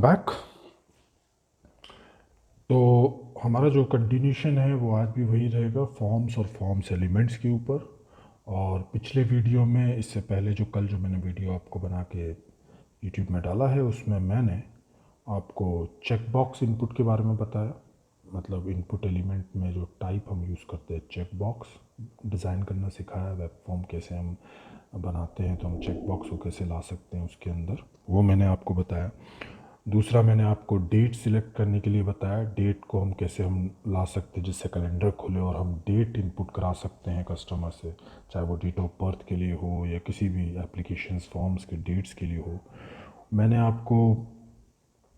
Back. तो हमारा जो कंटिन्यूशन है वो आज भी वही रहेगा, फॉर्म्स और फॉर्म्स एलिमेंट्स के ऊपर। और पिछले वीडियो में, इससे पहले जो मैंने वीडियो आपको बना के यूट्यूब में डाला है, उसमें मैंने आपको चेक बॉक्स इनपुट के बारे में बताया। मतलब इनपुट एलिमेंट में जो टाइप हम यूज़ करते हैं, चेक बॉक्स डिज़ाइन करना सिखाया। वेब फॉर्म कैसे हम बनाते हैं तो हम चेक बॉक्स को कैसे ला सकते हैं उसके अंदर, वो मैंने आपको बताया। दूसरा मैंने आपको डेट सिलेक्ट करने के लिए बताया, डेट को हम कैसे हम ला सकते हैं, जिससे कैलेंडर खुले और हम डेट इनपुट करा सकते हैं कस्टमर से, चाहे वो डेट ऑफ बर्थ के लिए हो या किसी भी एप्लीकेशंस फॉर्म्स के डेट्स के लिए हो। मैंने आपको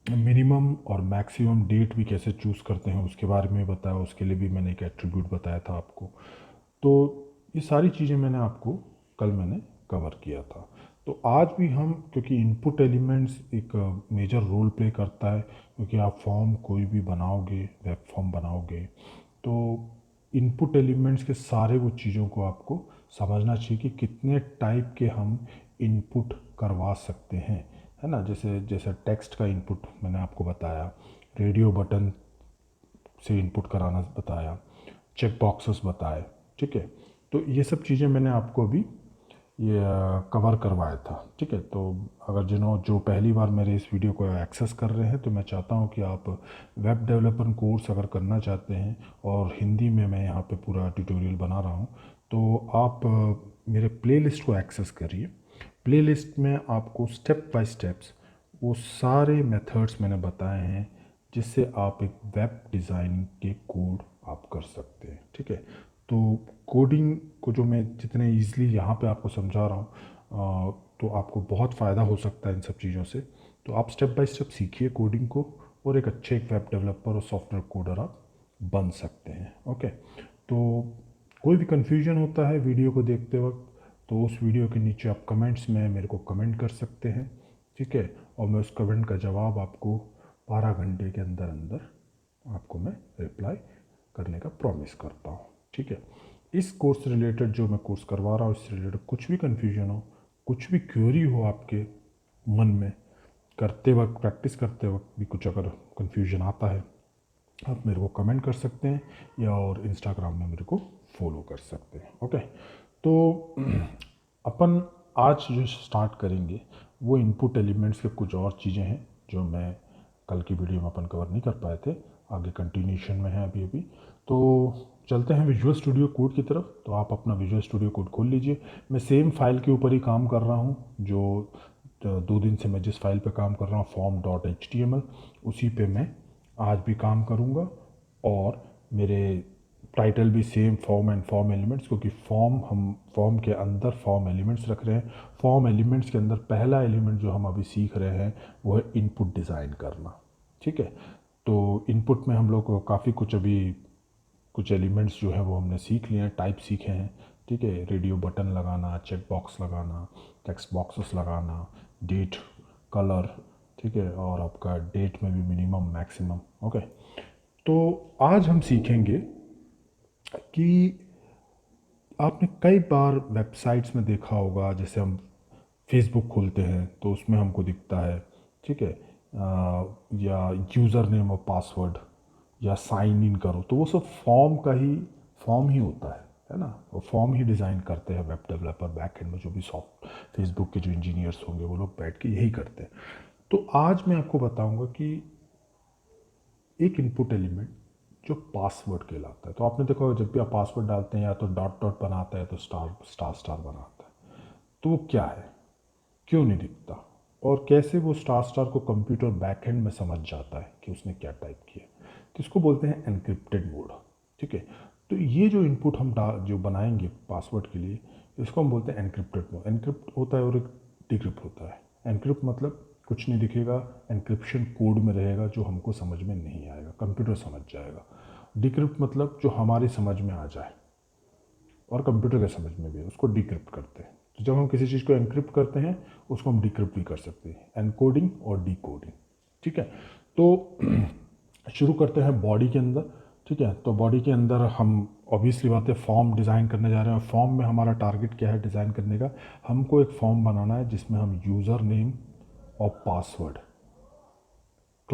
मिनिमम और मैक्सिमम डेट भी कैसे चूज़ करते हैं उसके बारे में बताया, उसके लिए भी मैंने एक एट्रीब्यूट बताया था आपको। तो ये सारी चीज़ें मैंने कवर किया था। तो आज भी हम, क्योंकि इनपुट एलिमेंट्स एक मेजर रोल प्ले करता है, क्योंकि आप फॉर्म कोई भी बनाओगे, वेब फॉर्म बनाओगे, तो इनपुट एलिमेंट्स के सारे वो चीज़ों को आपको समझना चाहिए कि कितने टाइप के हम इनपुट करवा सकते हैं, है ना। जैसे जैसे टेक्स्ट का इनपुट मैंने आपको बताया, रेडियो बटन से इनपुट कराना बताया, चेक बॉक्सेस बताए, ठीक है। तो ये सब चीज़ें मैंने आपको अभी ये कवर करवाया था, ठीक है। तो अगर जो पहली बार मेरे इस वीडियो को एक्सेस कर रहे हैं, तो मैं चाहता हूं कि आप वेब डेवलपर कोर्स अगर करना चाहते हैं, और हिंदी में मैं यहाँ पे पूरा ट्यूटोरियल बना रहा हूँ, तो आप मेरे प्लेलिस्ट को एक्सेस करिए। प्लेलिस्ट में आपको स्टेप बाय स्टेप्स वो सारे मेथड्स मैंने बताए हैं, जिससे आप एक वेब डिज़ाइन के कोड आप कर सकते हैं, ठीक है। तो कोडिंग को जो मैं जितने ईजिली यहाँ पे आपको समझा रहा हूँ, तो आपको बहुत फ़ायदा हो सकता है इन सब चीज़ों से। तो आप स्टेप बाय स्टेप सीखिए कोडिंग को, और एक अच्छे एक वेब डेवलपर और सॉफ्टवेयर कोडर आप बन सकते हैं। ओके, तो कोई भी कन्फ्यूजन होता है वीडियो को देखते वक्त, तो उस वीडियो के नीचे आप कमेंट्स में मेरे को कमेंट कर सकते हैं, ठीक है। और मैं उस कमेंट का जवाब आपको 12 घंटे के अंदर अंदर आपको मैं रिप्लाई करने का प्रॉमिस करता हूँ, ठीक है। इस कोर्स से रिलेटेड जो मैं कोर्स करवा रहा हूँ, इससे रिलेटेड कुछ भी कन्फ्यूजन हो, कुछ भी क्वेरी हो आपके मन में, करते वक्त, प्रैक्टिस करते वक्त भी कुछ अगर कन्फ्यूजन आता है, आप मेरे को कमेंट कर सकते हैं, या और इंस्टाग्राम में मेरे को फॉलो कर सकते हैं। ओके, तो अपन आज जो स्टार्ट करेंगे वो इनपुट एलिमेंट्स के कुछ और चीज़ें हैं जो मैं कल की वीडियो में अपन कवर नहीं कर पाए थे, आगे कंटिन्यूशन में है अभी। तो चलते हैं विजुअल स्टूडियो कोड की तरफ। तो आप अपना विजुअल स्टूडियो कोड खोल लीजिए। मैं सेम फाइल के ऊपर ही काम कर रहा हूँ, जो 2 दिन से मैं जिस फाइल पे काम कर रहा हूँ, form.html, उसी पे मैं आज भी काम करूँगा। और मेरे टाइटल भी same, form and form elements, क्योंकि हम फॉर्म के अंदर फॉर्म एलिमेंट्स रख रहे हैं। फॉर्म एलिमेंट्स के अंदर पहला एलिमेंट जो हम अभी सीख रहे हैं वो है इनपुट डिज़ाइन करना, ठीक है। तो इनपुट में हम लोग को काफ़ी कुछ एलिमेंट्स जो है वो हमने सीख लिए हैं, टाइप सीखे हैं, ठीक है। रेडियो बटन लगाना, चेक बॉक्स लगाना, टेक्स्ट बॉक्सेस लगाना, डेट, कलर, ठीक है, और आपका डेट में भी मिनिमम मैक्सिमम। ओके, तो आज हम सीखेंगे कि आपने कई बार वेबसाइट्स में देखा होगा, जैसे हम फेसबुक खोलते हैं तो उसमें हमको दिखता है, ठीक है, या यूज़र नेम और पासवर्ड, या साइन इन करो, तो वो सब फॉर्म ही होता है ना। वो फॉर्म ही डिज़ाइन करते हैं वेब डेवलपर, बैक एंड में जो भी सॉफ्ट फेसबुक के जो इंजीनियर्स होंगे वो लोग बैठ के यही करते हैं। तो आज मैं आपको बताऊंगा कि एक इनपुट एलिमेंट जो पासवर्ड कहलाता है, तो आपने देखा होगा जब भी आप पासवर्ड डालते हैं, या तो डॉट डॉट बनाता है, तो स्टार स्टार स्टार बनाता है। तो वो क्या है, क्यों नहीं दिखता, और कैसे वो स्टार स्टार को कंप्यूटर बैकएंड में समझ जाता है कि उसने क्या टाइप किया, तो इसको बोलते हैं एनक्रिप्टेड मोड, ठीक है। तो ये जो इनपुट हम जो बनाएंगे पासवर्ड के लिए, इसको हम बोलते हैं एनक्रिप्टेड मोड। एनक्रिप्ट होता है और एक डिक्रिप्ट होता है। एनक्रिप्ट मतलब कुछ नहीं दिखेगा, एनक्रिप्शन कोड में रहेगा, जो हमको समझ में नहीं आएगा, कंप्यूटर समझ जाएगा। डिक्रिप्ट मतलब जो हमारी समझ में आ जाए और कंप्यूटर के समझ में भी, उसको डिक्रिप्ट करते हैं। तो जब हम किसी चीज़ को एनक्रिप्ट करते हैं, उसको हम डिक्रिप्ट भी कर सकते हैं, एनकोडिंग और डिकोडिंग, ठीक है। तो शुरू करते हैं बॉडी के अंदर, ठीक है। तो बॉडी के अंदर हम ऑब्वियसली बात है फॉर्म डिज़ाइन करने जा रहे हैं। फॉर्म में हमारा टारगेट क्या है डिज़ाइन करने का, हमको एक फॉर्म बनाना है जिसमें हम यूज़र नेम और पासवर्ड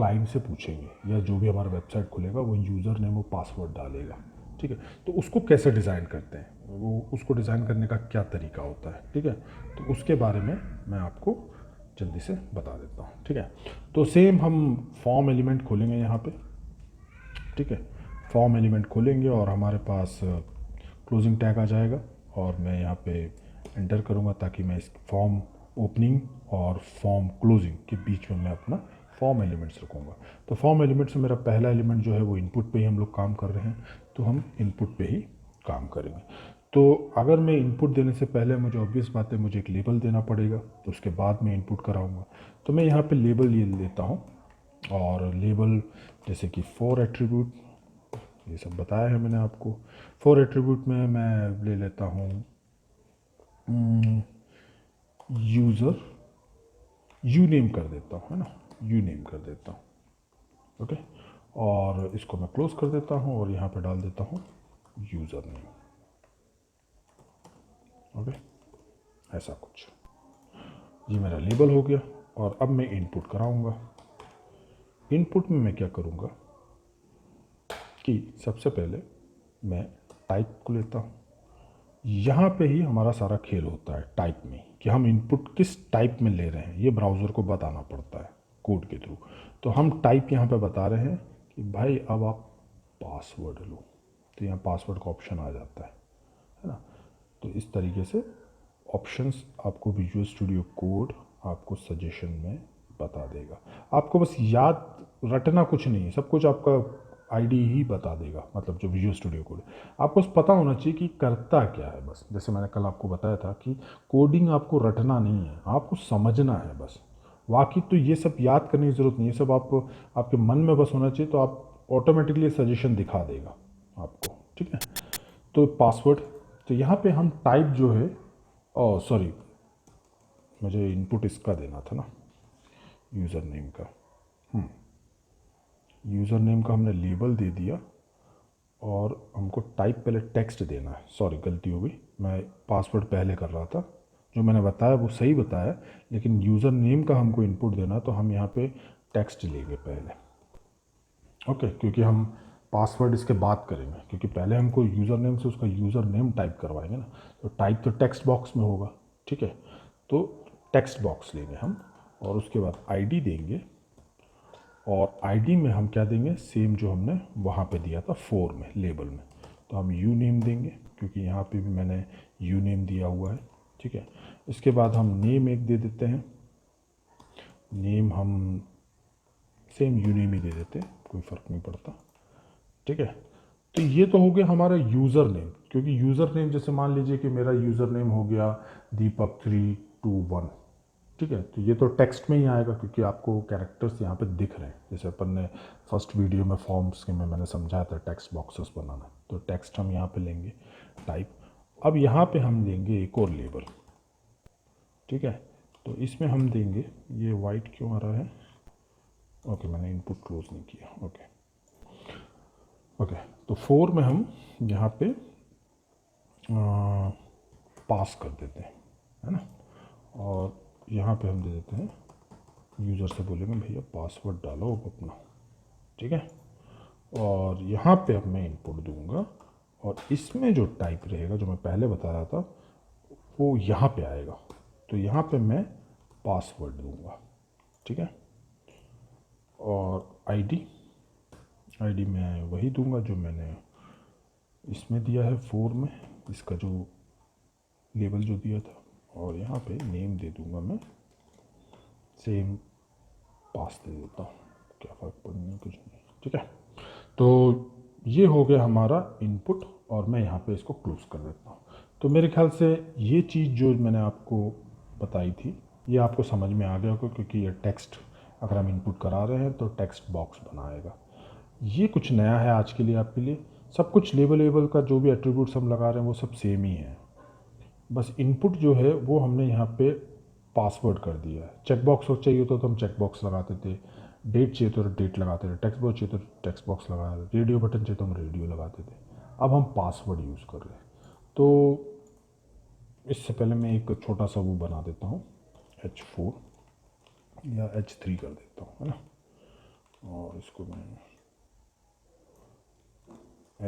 क्लाइंट से पूछेंगे, या जो भी हमारा वेबसाइट खुलेगा वो यूज़र नेम और पासवर्ड डालेगा, ठीक है। तो उसको कैसे डिज़ाइन करते हैं, वो उसको डिज़ाइन करने का क्या तरीका होता है, ठीक है। तो उसके बारे में मैं आपको जल्दी से बता देता हूँ, ठीक है। तो सेम हम फॉर्म एलिमेंट खोलेंगे यहाँ पे, ठीक है। फॉर्म एलिमेंट खोलेंगे और हमारे पास क्लोजिंग टैग आ जाएगा, और मैं यहाँ पे एंटर करूँगा ताकि मैं इस फॉर्म ओपनिंग और फॉर्म क्लोजिंग के बीच में मैं अपना फॉर्म एलिमेंट्स रखूँगा। तो फॉर्म एलिमेंट्स में मेरा पहला एलिमेंट जो है वो इनपुट पे ही हम लोग काम कर रहे हैं, तो हम इनपुट पे ही काम करेंगे। तो अगर मैं इनपुट देने से पहले मुझे ऑब्वियस बात है मुझे एक लेबल देना पड़ेगा, तो उसके बाद मैं इनपुट कराऊँगा। तो मैं यहाँ पे लेबल ये लेता हूँ, और लेबल जैसे कि 4 एट्रीब्यूट, ये सब बताया है मैंने आपको। 4 एट्रीब्यूट में मैं ले लेता हूँ यूज़र, यू नेम कर देता हूँ, है ना, यू नेम कर देता हूँ, ओके। और इसको मैं क्लोज कर देता हूँ और यहाँ पे डाल देता हूँ यूज़र नेम, ओके, ऐसा कुछ। ये मेरा लेबल हो गया, और अब मैं इनपुट कराऊंगा। इनपुट में मैं क्या करूँगा कि सबसे पहले मैं टाइप को लेता हूँ। यहाँ पे ही हमारा सारा खेल होता है टाइप में, कि हम इनपुट किस टाइप में ले रहे हैं, ये ब्राउज़र को बताना पड़ता है कोड के थ्रू। तो हम टाइप यहाँ पे बता रहे हैं कि भाई अब आप पासवर्ड लो, तो यहाँ पासवर्ड का ऑप्शन आ जाता है ना। तो इस तरीके से ऑप्शंस आपको विजुअल स्टूडियो कोड आपको सजेशन में बता देगा। आपको बस याद रटना कुछ नहीं है, सब कुछ आपका आईडी ही बता देगा, मतलब जो विजुअल स्टूडियो कोड आपको बस पता होना चाहिए कि करता क्या है। बस जैसे मैंने कल आपको बताया था कि कोडिंग आपको रटना नहीं है, आपको समझना है बस। बाकी तो ये सब याद करने की ज़रूरत नहीं है, सब आप आपके मन में बस होना चाहिए, तो आप ऑटोमेटिकली सजेशन दिखा देगा आपको, ठीक है। तो पासवर्ड, तो यहाँ पे हम टाइप जो है, सॉरी मुझे इनपुट इसका देना था ना, यूज़र नेम का। यूज़र नेम का हमने लेबल दे दिया, और हमको टाइप पहले टेक्स्ट देना है। सॉरी गलती हो गई, मैं पासवर्ड पहले कर रहा था, जो मैंने बताया वो सही बताया, लेकिन यूज़र नेम का हमको इनपुट देना, तो हम यहाँ पे टेक्स्ट लेंगे पहले, ओके, क्योंकि हम पासवर्ड इसके बाद करेंगे, क्योंकि पहले हमको यूज़र नेम से उसका यूज़र नेम टाइप करवाएंगे ना। तो टाइप तो टेक्स्ट बॉक्स में होगा, ठीक है। तो टेक्स्ट बॉक्स लेंगे हम, और उसके बाद आईडी देंगे, और आईडी में हम क्या देंगे, सेम जो हमने वहाँ पे दिया था 4 में लेबल में। तो हम यू नेम देंगे, क्योंकि यहाँ पे भी मैंने यू नेम दिया हुआ है, ठीक है। इसके बाद हम नेम एक दे देते हैं, नेम हम सेम यू नेम ही दे देते हैं, कोई फ़र्क नहीं पड़ता, ठीक है। तो ये तो हो गया हमारा यूज़र नेम, क्योंकि यूज़र नेम जैसे मान लीजिए कि मेरा यूज़र नेम हो गया दीपक 321, ठीक है। तो ये तो टेक्स्ट में ही आएगा, क्योंकि आपको कैरेक्टर्स यहाँ पे दिख रहे हैं, जैसे अपन ने फर्स्ट वीडियो में फॉर्म्स के में मैंने समझाया था टेक्स्ट बॉक्सेस बनाना। तो टेक्स्ट हम यहाँ पे लेंगे टाइप। अब यहाँ पे हम देंगे एक और लेबल, ठीक है। तो इसमें हम देंगे, ये वाइट क्यों आ रहा है, ओके मैंने इनपुट क्लोज नहीं किया, ओके ओके। तो 4 में हम यहाँ पे पास कर देते हैं, है ना। और यहाँ पे हम दे देते हैं, यूज़र से बोलेंगे भैया पासवर्ड डालो अपना, ठीक है। और यहाँ पे अब मैं इनपुट दूंगा, और इसमें जो टाइप रहेगा जो मैं पहले बता रहा था वो यहाँ पे आएगा। तो यहाँ पे मैं पासवर्ड दूंगा, ठीक है। और आईडी मैं वही दूंगा जो मैंने इसमें दिया है 4 में, इसका जो लेबल जो दिया था। और यहाँ पे नेम दे दूंगा मैं सेम, पास दे देता हूँ, क्या फ़र्क पड़ने कुछ नहीं, ठीक है। तो ये हो गया हमारा इनपुट, और मैं यहाँ पे इसको क्लोज कर देता हूँ। तो मेरे ख्याल से ये चीज़ जो मैंने आपको बताई थी ये आपको समझ में आ गया होगा, क्योंकि ये टेक्स्ट अगर हम इनपुट करा रहे हैं तो टेक्स्ट बॉक्स बनाएगा। ये कुछ नया है आज के लिए आपके लिए। सब कुछ लेबल का जो भी एट्रीब्यूट्स हम लगा रहे हैं वो सब सेम ही है, बस इनपुट जो है वो हमने यहाँ पे पासवर्ड कर दिया है। चेक बॉक्स चाहिए तो हम चेक बॉक्स लगाते थे, डेट चाहिए तो डेट लगाते थे, टेक्स्ट बॉक्स चाहिए तो टेक्स्ट बॉक्स लगाते थे, रेडियो बटन चाहिए तो हम रेडियो लगाते थे। अब हम पासवर्ड यूज़ कर रहे हैं। तो इससे पहले मैं एक छोटा सा वो बना देता हूँ, H4 या H3 कर देता हूँ, है ना। और इसको मैं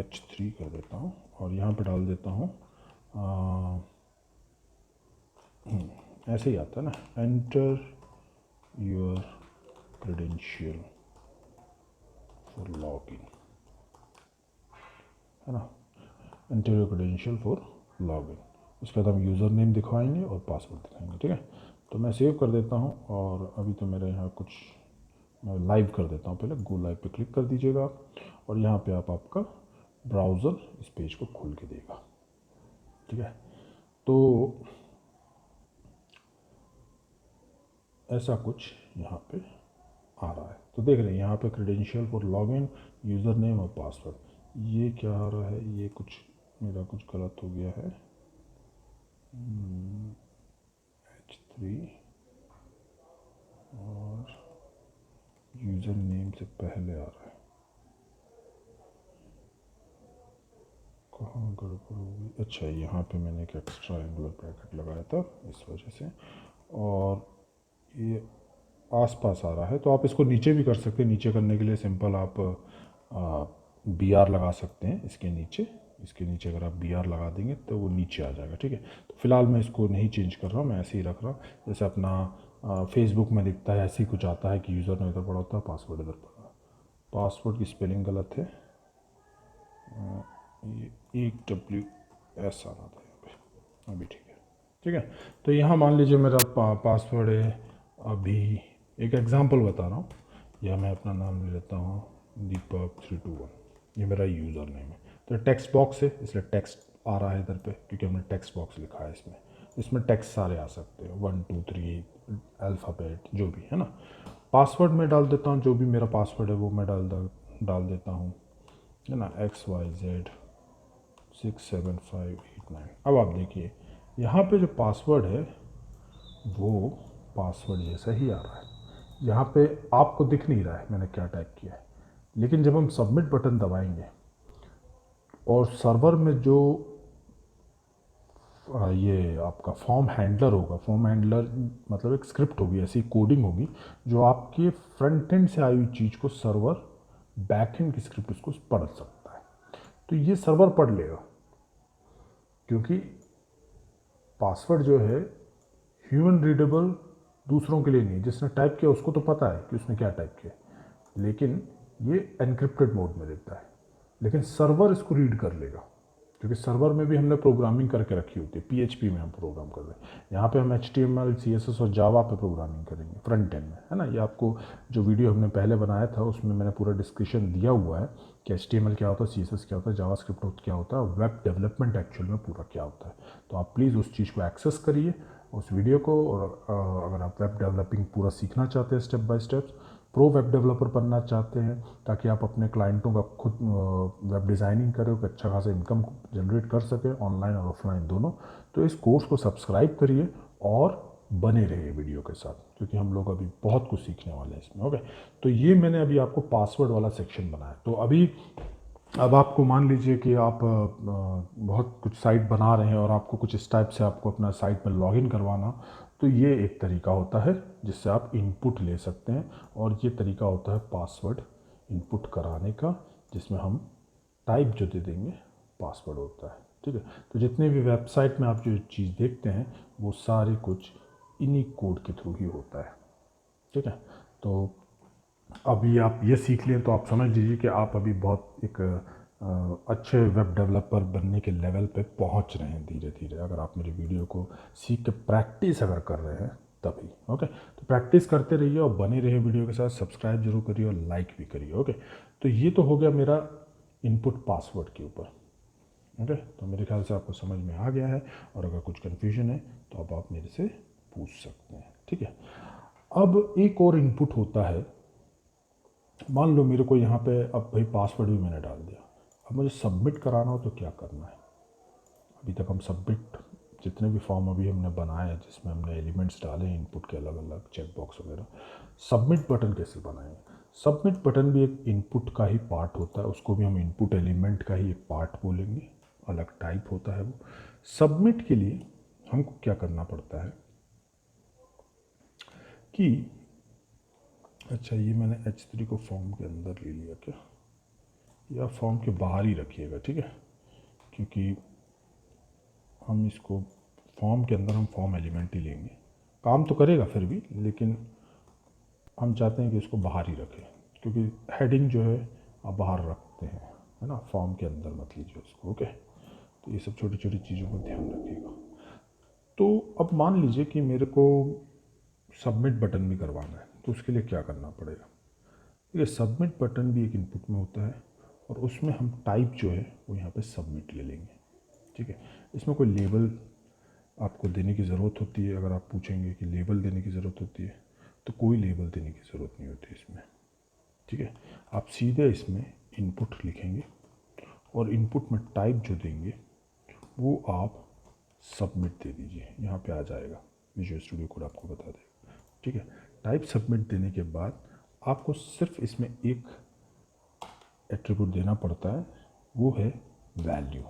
H3 कर देता हूँ और यहाँ पे डाल देता हूँ ऐसे ही आता है ना, enter your credential for login, है ना, enter your credential for login. उसके बाद हम यूज़र नेम दिखाएंगे और पासवर्ड दिखाएंगे, ठीक है। तो मैं सेव कर देता हूँ और अभी तो मेरे यहाँ कुछ, मैं लाइव कर देता हूँ, पहले गो लाइव पे क्लिक कर दीजिएगा और यहाँ पे आपका ब्राउज़र इस पेज को खोल के देगा, ठीक है। तो ऐसा कुछ यहाँ पे आ रहा है, तो देख रहे हैं यहाँ पे credential for login, user name और पासवर्ड। ये क्या आ रहा है, ये कुछ मेरा कुछ गलत हो गया है, H3 और यूज़र नेम से पहले आ रहा है, कहाँ गड़बड़ होगी। अच्छा, यहाँ पे मैंने एक एक्स्ट्रा एंगुलर ब्रैकेट लगाया था इस वजह से, और ये आसपास आ रहा है। तो आप इसको नीचे भी कर सकते हैं। नीचे करने के लिए सिंपल आप BR लगा सकते हैं इसके नीचे। इसके नीचे अगर आप BR लगा देंगे तो वो नीचे आ जाएगा, ठीक है। तो फिलहाल मैं इसको नहीं चेंज कर रहा हूँ, मैं ऐसे ही रख रहा हूँ। जैसे अपना फेसबुक में दिखता है ऐसे ही कुछ आता है कि यूज़र ने इधर पड़ा होता है, पासवर्ड इधर पड़ा। पासवर्ड की स्पेलिंग गलत है, ये EWS आना था यहाँ पे, अभी ठीक है, ठीक है। तो यहाँ मान लीजिए मेरा पासवर्ड है, अभी एक एग्जांपल बता रहा हूँ, या मैं अपना नाम ले लेता हूँ Deepak321, ये मेरा यूज़र नेम है। तो टेक्स्ट बॉक्स है इसलिए टेक्स्ट आ रहा है इधर पे, क्योंकि हमने टेक्स्ट बॉक्स लिखा है इसमें। इसमें टेक्स्ट सारे आ सकते हैं, 1 2 3 अल्फ़ाबेट जो भी है ना। पासवर्ड में डाल देता हूँ, जो भी मेरा पासवर्ड है वो मैं डाल देता हूँ, है ना, XYZ 67589। अब आप देखिए यहाँ पे जो पासवर्ड है वो पासवर्ड जैसा ही आ रहा है। यहाँ पे आपको दिख नहीं रहा है मैंने क्या टाइप किया है, लेकिन जब हम सबमिट बटन दबाएंगे और सर्वर में जो ये आपका फॉर्म हैंडलर होगा, फॉर्म हैंडलर मतलब एक स्क्रिप्ट होगी, ऐसी कोडिंग होगी जो आपके फ्रंट एंड से आई हुई चीज़ को सर्वर बैक एंड की स्क्रिप्ट उसको पढ़ सकता है। तो ये सर्वर पढ़ लेगा, क्योंकि पासवर्ड जो है ह्यूमन रीडेबल दूसरों के लिए नहीं, जिसने टाइप किया उसको तो पता है कि उसने क्या टाइप किया, लेकिन ये एनक्रिप्टेड मोड में देता है। लेकिन सर्वर इसको रीड कर लेगा, क्योंकि सर्वर में भी हमने प्रोग्रामिंग करके रखी होती है। PHP में हम प्रोग्राम कर रहे हैं, यहाँ पे हम HTML CSS और जावा पे प्रोग्रामिंग करेंगे फ्रंट एंड में, है ना। ये आपको जो वीडियो हमने पहले बनाया था उसमें मैंने पूरा डिस्क्रिप्शन दिया हुआ है कि HTML क्या होता है, CSS क्या होता है, जावा स्क्रिप्ट क्या होता है, वेब डेवलपमेंट एक्चुअल में पूरा क्या होता है। तो आप प्लीज़ उस चीज़ को एक्सेस करिए उस वीडियो को। और अगर आप वेब डेवलपिंग पूरा सीखना चाहते हैं step by steps, pro web developer बनना चाहते हैं ताकि आप अपने क्लाइंटों का खुद वेब डिज़ाइनिंग करें, अच्छा खासा इनकम जनरेट कर सके ऑनलाइन और ऑफलाइन दोनों, तो इस कोर्स को सब्सक्राइब करिए और बने रहिए वीडियो के साथ, क्योंकि हम लोग अभी बहुत कुछ सीखने वाले हैं इसमें। ओके, तो ये मैंने अभी आपको पासवर्ड वाला सेक्शन बनाया। तो अभी अब आपको मान लीजिए कि आप बहुत कुछ साइट बना रहे हैं और आपको कुछ इस टाइप से आपको अपना साइट में लॉगिन करवाना, तो ये एक तरीका होता है जिससे आप इनपुट ले सकते हैं। और ये तरीका होता है पासवर्ड इनपुट कराने का, जिसमें हम टाइप जो दे देंगे पासवर्ड होता है, ठीक है। तो जितने भी वेबसाइट में आप जो चीज़ देखते हैं वो सारे कुछ इन्हीं कोड के थ्रू ही होता है, ठीक है। तो अभी आप ये सीख लें तो आप समझ लीजिए कि आप अभी बहुत एक अच्छे वेब डेवलपर बनने के लेवल पे पहुंच रहे हैं धीरे धीरे, अगर आप मेरी वीडियो को सीख के प्रैक्टिस अगर कर रहे हैं तभी। ओके, तो प्रैक्टिस करते रहिए और बने रहिए वीडियो के साथ, सब्सक्राइब जरूर करिए और लाइक भी करिए। ओके, तो ये तो हो गया मेरा इनपुट पासवर्ड के ऊपर। ओके, तो मेरे ख्याल से आपको समझ में आ गया है, और अगर कुछ कन्फ्यूजन है तो अब आप मेरे से पूछ सकते हैं, ठीक है। अब एक और इनपुट होता है, मान लो मेरे को यहाँ पे अब भाई पासवर्ड भी मैंने डाल दिया, अब मुझे सबमिट कराना हो तो क्या करना है। अभी तक हम सबमिट जितने भी फॉर्म अभी हमने बनाए हैं जिसमें हमने एलिमेंट्स डाले हैं इनपुट के अलग अलग चेक बॉक्स वगैरह, सबमिट बटन कैसे बनाएंगे। सबमिट बटन भी एक इनपुट का ही पार्ट होता है, उसको भी हम इनपुट एलिमेंट का ही एक पार्ट बोलेंगे, अलग टाइप होता है वो। सबमिट के लिए हमको क्या करना पड़ता है कि अच्छा, ये मैंने H3 को फॉर्म के अंदर ले लिया क्या, या फॉर्म के बाहर ही रखिएगा, ठीक है, क्योंकि हम इसको फॉर्म के अंदर हम फॉर्म एलिमेंट ही लेंगे, काम तो करेगा फिर भी, लेकिन हम चाहते हैं कि इसको बाहर ही रखें, क्योंकि हेडिंग जो है आप बाहर रखते हैं, है ना, फॉर्म के अंदर मत लीजिए उसको। ओके, तो ये सब छोटी छोटी चीज़ों को ध्यान रखिएगा। तो अब मान लीजिए कि मेरे को सबमिट बटन भी करवाना है, तो उसके लिए क्या करना पड़ेगा। ये सबमिट बटन भी एक इनपुट में होता है, और उसमें हम टाइप जो है वो यहाँ पे सबमिट ले लेंगे, ठीक है। इसमें कोई लेबल आपको देने की ज़रूरत होती है, अगर आप पूछेंगे कि लेबल देने की ज़रूरत होती है, तो कोई लेबल देने की ज़रूरत नहीं होती इसमें, ठीक है। आप सीधे इसमें इनपुट लिखेंगे, और इनपुट में टाइप जो देंगे वो आप सबमिट दे दीजिए, यहाँ पे आ जाएगा, विजुअल स्टूडियो कोड आपको बता देगा, ठीक है। टाइप सबमिट देने के बाद आपको सिर्फ इसमें एक एट्रीब्यूट देना पड़ता है, वो है वैल्यू,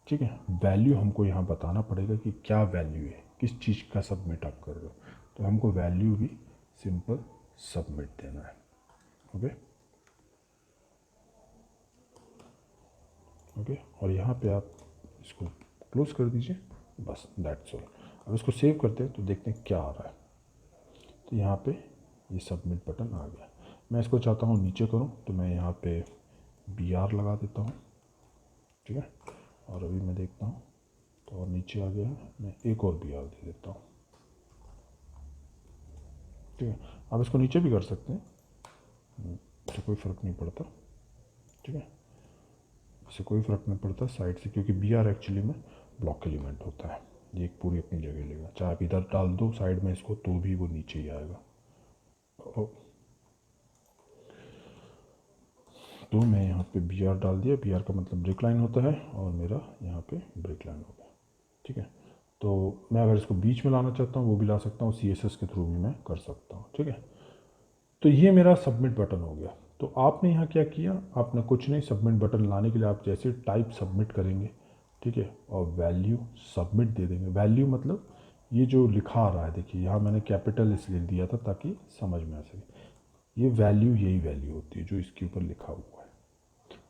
ठीक है। वैल्यू हमको यहाँ बताना पड़ेगा कि क्या वैल्यू है, किस चीज़ का सबमिट आप कर रहे हो, तो हमको वैल्यू भी सिंपल सबमिट देना है। ओके ओके, और यहाँ पे आप इसको क्लोज कर दीजिए, बस दैट्स ऑल। अब इसको सेव करते हैं तो देखते हैं क्या आ रहा है। तो यहाँ पे ये सबमिट बटन आ गया। मैं इसको चाहता हूँ नीचे करूँ, तो मैं यहाँ पे BR लगा देता हूँ, ठीक है। और अभी मैं देखता हूँ तो और नीचे आ गया है, मैं एक और BR दे देता हूँ, ठीक है। आप इसको नीचे भी कर सकते हैं, इससे कोई फ़र्क नहीं पड़ता, ठीक है, इससे कोई फ़र्क नहीं पड़ता साइड से, क्योंकि BR एक्चुअली में ब्लॉक एलिमेंट होता है, ये एक पूरी अपनी जगह लेगा। चाहे आप इधर डाल दो साइड में इसको, तो भी वो नीचे ही आएगा। तो मैं यहाँ पे BR डाल दिया, BR का मतलब ब्रेक लाइन होता है, और मेरा यहाँ पे ब्रेक लाइन हो गया, ठीक है। तो मैं अगर इसको बीच में लाना चाहता हूँ वो भी ला सकता हूँ, CSS के थ्रू भी मैं कर सकता हूँ, ठीक है। तो ये मेरा सबमिट बटन हो गया। तो आपने यहाँ क्या किया, आपने कुछ नहीं, सबमिट बटन लाने के लिए आप जैसे टाइप सबमिट करेंगे, ठीक है, और वैल्यू सबमिट दे देंगे। वैल्यू मतलब ये जो लिखा आ रहा है, देखिए यहाँ मैंने कैपिटल इसलिए दिया था ताकि समझ में आ सके, ये वैल्यू यही वैल्यू होती है जो इसके ऊपर लिखा हुआ है।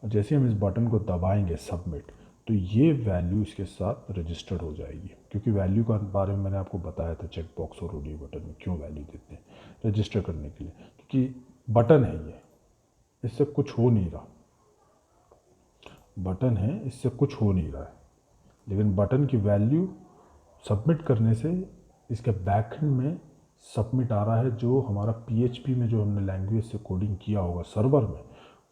और जैसे हम इस बटन को दबाएंगे सबमिट, तो ये वैल्यू इसके साथ रजिस्टर्ड हो जाएगी, क्योंकि वैल्यू का बारे में मैंने आपको बताया था चेक बॉक्स और ऑडियो बटन में क्यों वैल्यू देते हैं, रजिस्टर करने के लिए, क्योंकि बटन है ये, इससे कुछ हो नहीं रहा, बटन है, इससे कुछ हो नहीं रहा है, लेकिन बटन की वैल्यू सबमिट करने से इसके बैकएंड में सबमिट आ रहा है, जो हमारा PHP में जो हमने लैंग्वेज से कोडिंग किया होगा सर्वर में,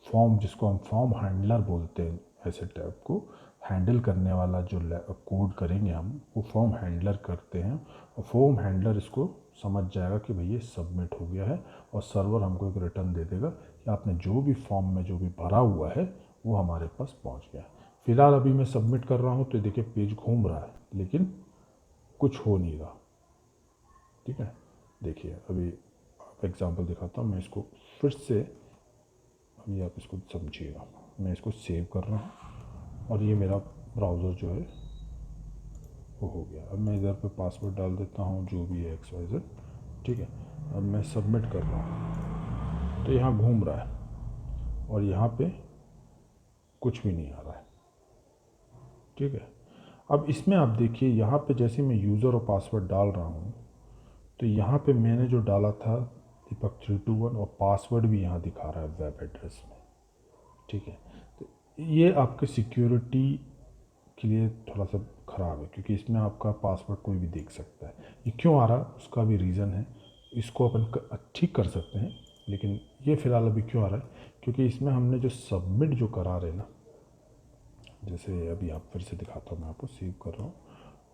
फॉर्म जिसको हम फॉर्म हैंडलर बोलते हैं, ऐसे टाइप को हैंडल करने वाला जो कोड करेंगे हम, वो फॉर्म हैंडलर करते हैं, और फॉर्म हैंडलर इसको समझ जाएगा कि भाई ये सबमिट हो गया है, और सर्वर हमको एक रिटर्न दे देगा कि आपने जो भी फॉर्म में जो भी भरा हुआ है वो हमारे पास पहुंच गया। फिलहाल अभी मैं सबमिट कर रहा हूँ, तो देखिए पेज घूम रहा है, लेकिन कुछ हो नहीं रहा, ठीक है। देखिए अभी आप एग्जांपल दिखाता हूँ मैं इसको फिर से, अभी आप इसको समझिएगा। मैं इसको सेव कर रहा हूँ, और ये मेरा ब्राउज़र जो है वो हो गया। अब मैं इधर पे पासवर्ड डाल देता हूँ जो भी है XYZ, ठीक है। अब मैं सबमिट कर रहा हूँ, तो यहाँ घूम रहा है, और यहाँ पे कुछ भी नहीं आ रहा है, ठीक है। अब इसमें आप देखिए, यहाँ पे जैसे मैं यूज़र और पासवर्ड डाल रहा हूँ, तो यहाँ पे मैंने जो डाला था दीपक 321, और पासवर्ड भी यहाँ दिखा रहा है वेब एड्रेस में, ठीक है। तो ये आपके सिक्योरिटी के लिए थोड़ा सा ख़राब है, क्योंकि इसमें आपका पासवर्ड कोई भी देख सकता है। ये क्यों आ रहा है उसका भी रीज़न है, इसको अपन ठीक कर सकते हैं, लेकिन ये फ़िलहाल अभी क्यों आ रहा है, क्योंकि इसमें हमने जो सबमिट जो करा रहे ना, जैसे अभी आप फिर से दिखाता हूँ, मैं आपको सेव कर रहा हूँ,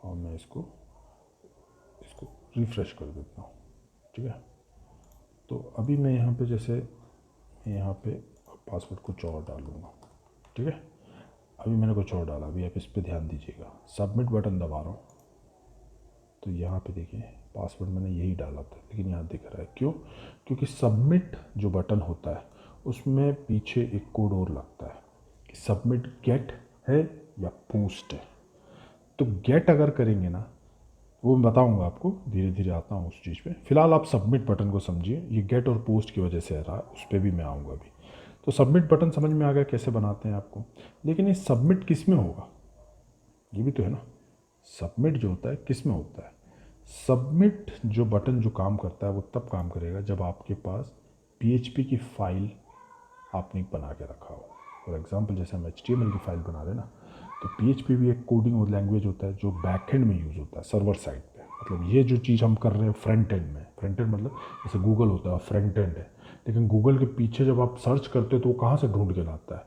और मैं इसको रिफ़्रेश कर देता हूँ, ठीक है। तो अभी मैं यहाँ पे जैसे यहाँ पे पासवर्ड कुछ और डालूँगा, ठीक है। अभी मैंने कुछ और डाला, अभी आप इस पर ध्यान दीजिएगा, सबमिट बटन दबा रहा हूँ, तो यहाँ पे देखिए पासवर्ड मैंने यही डाला था, लेकिन यहाँ दिख रहा है क्यों, क्योंकि सबमिट जो बटन होता है उसमें पीछे एक कोड और लगता है कि सबमिट गेट है या पोस्ट है। तो गेट अगर करेंगे ना, वो मैं बताऊंगा आपको, धीरे धीरे आता हूँ उस चीज़ पे। फिलहाल आप सबमिट बटन को समझिए, ये गेट और पोस्ट की वजह से आ रहा है, उस पर भी मैं आऊँगा अभी। तो सबमिट बटन समझ में आ गया कैसे बनाते हैं आपको, लेकिन ये सबमिट किस में होगा, ये भी तो है ना। सबमिट जो होता है किस में होता है, सबमिट जो बटन जो काम करता है वो तब काम करेगा जब आपके पास PHP की फाइल आपने बना के रखा हो। फॉर एग्जांपल जैसे हम HTML की फाइल बना रहे हैं ना, तो PHP भी एक कोडिंग लैंग्वेज होता है जो बैकएंड में यूज़ होता है, सर्वर साइड पे। मतलब ये जो चीज़ हम कर रहे हैं फ्रंट एंड में, फ्रंट एंड मतलब जैसे गूगल होता है फ्रंट एंड है, लेकिन गूगल के पीछे जब आप सर्च करते हो तो वो कहाँ से ढूंढ के लाता है,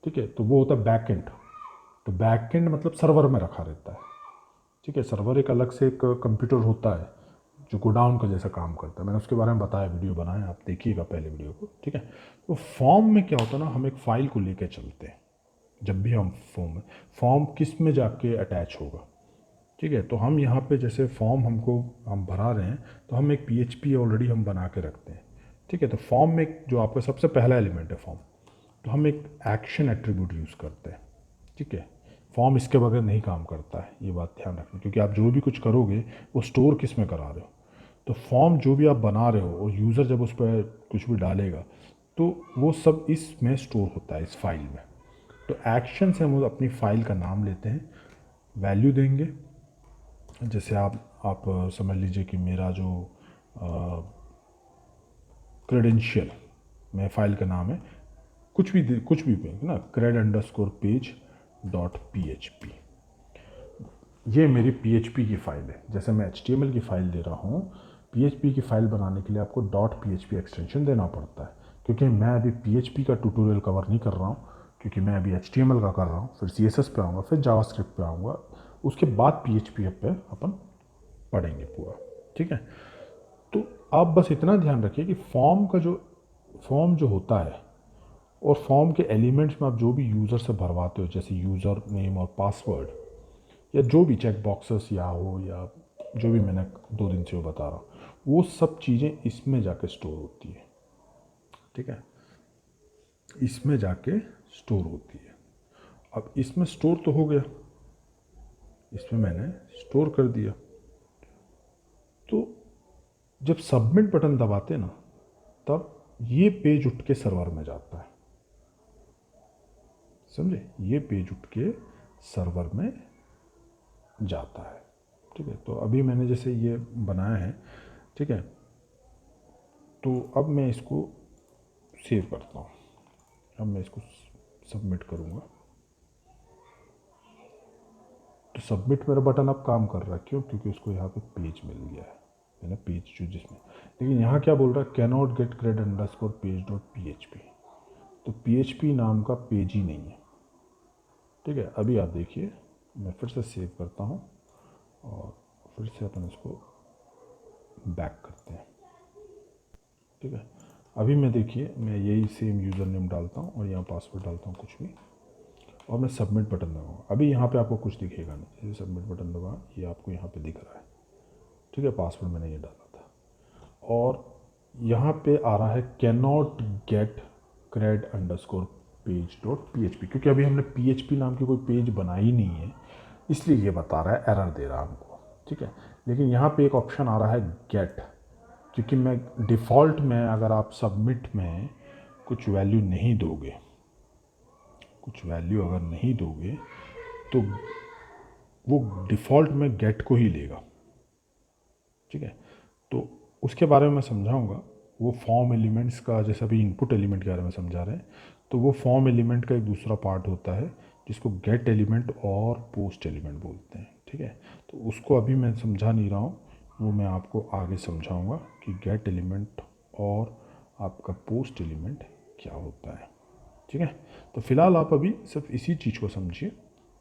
ठीक है, तो वो होता है बैक एंड। तो बैक एंड मतलब सर्वर में रखा रहता है, ठीक है। सर्वर एक अलग से एक कंप्यूटर होता है जो गोडाउन का जैसा काम करता है, मैंने उसके बारे में बताया, वीडियो बनाया, आप देखिएगा पहले वीडियो को, ठीक है। तो फॉर्म में क्या होता है ना, हम एक फ़ाइल को लेके चलते हैं जब भी हम फॉर्म किस में जाके अटैच होगा, ठीक है। तो हम यहाँ पे जैसे फॉर्म हम भरा रहे हैं, तो हम एक PHP ऑलरेडी हम बना के रखते हैं, ठीक है। तो फॉर्म में जो आपका सबसे पहला एलिमेंट है फॉर्म, तो हम एक एक्शन एट्रीब्यूट यूज़ करते हैं, ठीक है। फॉर्म इसके बगैर नहीं काम करता है, ये बात ध्यान रखना, क्योंकि आप जो भी कुछ करोगे वो स्टोर किस में करा रहे हो। तो फॉर्म जो भी आप बना रहे हो और यूज़र जब उस पर कुछ भी डालेगा तो वो सब इसमें स्टोर होता है, इस फाइल में। तो एक्शन से हम अपनी फाइल का नाम लेते हैं, वैल्यू देंगे। जैसे आप समझ लीजिए कि मेरा जो क्रेडेंशियल में फाइल का नाम है, कुछ भी ना, cred_page.php, ये मेरी PHP की फ़ाइल है। जैसे मैं HTML की फ़ाइल दे रहा हूँ, PHP की फ़ाइल बनाने के लिए आपको .php एक्सटेंशन देना पड़ता है, क्योंकि मैं अभी PHP का ट्यूटोरियल कवर नहीं कर रहा हूँ, क्योंकि मैं अभी HTML का कर रहा हूँ, फिर CSS पे आऊँगा, फिर जावास्क्रिप्ट पे आऊँगा, उसके बाद PHP पे अपन पढ़ेंगे पूरा, ठीक है। तो आप बस इतना ध्यान रखिए कि फॉर्म जो होता है और फॉर्म के एलिमेंट्स में आप जो भी यूज़र से भरवाते हो, जैसे यूज़र नेम और पासवर्ड, या जो भी चेक बॉक्सेस या हो, या जो भी मैंने 2 दिन से वो बता रहा हूँ, वो सब चीज़ें इसमें जाके स्टोर होती है, ठीक है, इसमें जाके स्टोर होती है। अब इसमें स्टोर तो हो गया, इसमें मैंने स्टोर कर दिया। तो जब सबमिट बटन दबाते ना, तब ये पेज उठ के सर्वर में जाता है, समझे, ये पेज उठ के सर्वर में जाता है, ठीक है। तो अभी मैंने जैसे ये बनाया है, ठीक है, तो अब मैं इसको सेव करता हूँ, अब मैं इसको सबमिट करूँगा। तो सबमिट मेरा बटन अब काम कर रहा है, क्यों, क्योंकि उसको यहाँ पे पेज मिल गया है ना, पेज जो जिसमें, लेकिन यहाँ क्या बोल रहा है, कैन नॉट गेट cred_page.php, तो PHP नाम का पेज ही नहीं है, ठीक है। अभी आप देखिए, मैं फिर से सेव करता हूँ और फिर से अपन इसको बैक करते हैं, ठीक है। अभी मैं देखिए, मैं यही सेम यूज़र नेम डालता हूँ और यहाँ पासवर्ड डालता हूँ कुछ भी, और मैं सबमिट बटन दबाऊँगा। अभी यहाँ पे आपको कुछ दिखेगा नहीं, जैसे सबमिट बटन दबा, ये आपको यहाँ पे दिख रहा है, ठीक है, पासवर्ड मैंने ये डाला था, और यहाँ पे आ रहा है कैन नॉट गेट cred_page.php, क्योंकि अभी हमने PHP नाम की कोई पेज बनाई नहीं है, इसलिए ये बता रहा है, एरर दे रहा है हमको, ठीक है। लेकिन यहाँ पे एक ऑप्शन आ रहा है गेट, क्योंकि मैं डिफ़ॉल्ट में, अगर आप सबमिट में कुछ वैल्यू नहीं दोगे, तो वो डिफ़ॉल्ट में गेट को ही लेगा, ठीक है। तो उसके बारे में मैं समझाऊंगा, वो फॉर्म एलिमेंट्स का, जैसे अभी इनपुट एलिमेंट के बारे में समझा रहे हैं, तो वो फॉर्म एलिमेंट का एक दूसरा पार्ट होता है जिसको गेट एलिमेंट और पोस्ट एलिमेंट बोलते हैं, ठीक है। तो उसको अभी मैं समझा नहीं रहा हूँ, वो मैं आपको आगे समझाऊंगा कि गेट एलिमेंट और आपका पोस्ट एलिमेंट क्या होता है, ठीक है। तो फिलहाल आप अभी सिर्फ इसी चीज़ को समझिए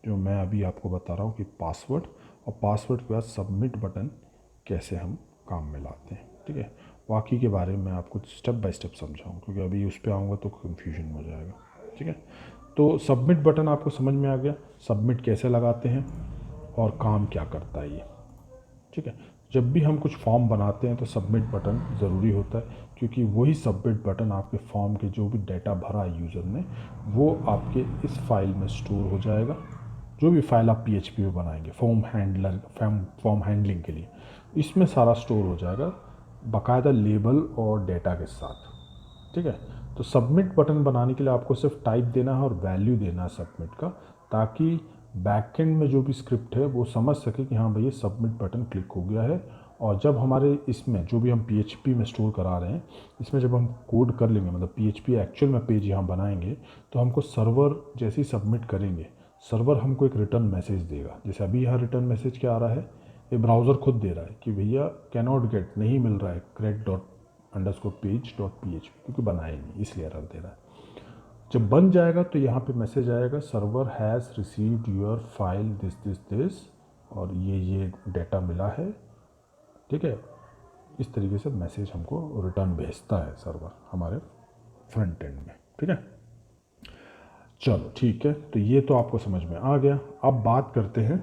जो मैं अभी आपको बता रहा हूँ, कि पासवर्ड, और पासवर्ड के बाद सबमिट बटन कैसे हम काम में लाते हैं, ठीक है। बाकी के बारे में आपको स्टेप बाय स्टेप समझाऊँ, क्योंकि अभी उस पर आऊँगा तो कन्फ्यूजन हो जाएगा, ठीक है। तो सबमिट बटन आपको समझ में आ गया, सबमिट कैसे लगाते हैं और काम क्या करता है ये, ठीक है। जब भी हम कुछ फॉर्म बनाते हैं तो सबमिट बटन ज़रूरी होता है, क्योंकि वही सबमिट बटन आपके फॉर्म के जो भी डाटा भरा है यूज़र ने, वो आपके इस फाइल में स्टोर हो जाएगा, जो भी फाइल आप PHP में बनाएंगे फॉर्म हैंडलिंग के लिए, इसमें सारा स्टोर हो जाएगा बाकायदा लेबल और डेटा के साथ। ठीक है, तो सबमिट बटन बनाने के लिए आपको सिर्फ टाइप देना है और वैल्यू देना है सबमिट का, ताकि बैकएंड में जो भी स्क्रिप्ट है वो समझ सके कि हाँ भैया सबमिट बटन क्लिक हो गया है। और जब हमारे इसमें जो भी हम PHP में स्टोर करा रहे हैं, इसमें जब हम कोड कर लेंगे, मतलब PHP एक्चुअल में पेज यहाँ बनाएंगे, तो हमको सर्वर जैसे ही सबमिट करेंगे, सर्वर हमको एक रिटर्न मैसेज देगा। जैसे अभी यहाँ रिटर्न मैसेज क्या आ रहा है, ये ब्राउज़र खुद दे रहा है कि भैया कैनॉट गेट, नहीं मिल रहा है crack.page.php, क्योंकि बनाए नहीं इसलिए एरर दे रहा है। जब बन जाएगा तो यहाँ पे मैसेज आएगा server has received your file this और ये डेटा मिला है। ठीक है, इस तरीके से मैसेज हमको रिटर्न भेजता है सर्वर हमारे फ्रंट एंड में। ठीक है, चलो ठीक है, तो ये तो आपको समझ में आ गया। अब बात करते हैं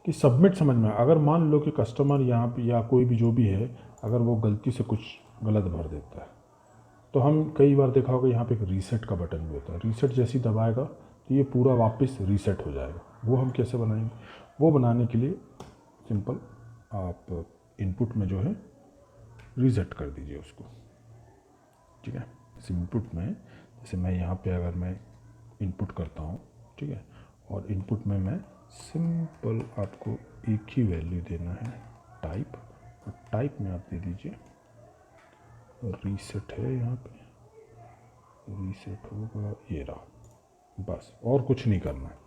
कि सबमिट समझ में। अगर मान लो कि कस्टमर यहाँ पे या कोई भी जो भी है, अगर वो गलती से कुछ गलत भर देता है, तो हम कई बार देखा होगा यहाँ पे एक रीसेट का बटन भी होता है। रीसेट जैसे ही दबाएगा तो ये पूरा वापस रीसेट हो जाएगा। वो हम कैसे बनाएंगे? वो बनाने के लिए सिंपल आप इनपुट में जो है रीसेट कर दीजिए उसको। ठीक है, इस इनपुट में जैसे मैं यहाँ पे अगर मैं इनपुट करता हूँ, ठीक है, और इनपुट में मैं सिंपल आपको एक ही वैल्यू देना है टाइप, और टाइप में आप दे दीजिए रीसेट है, यहाँ पे रीसेट होगा, ये रहा, बस और कुछ नहीं करना है।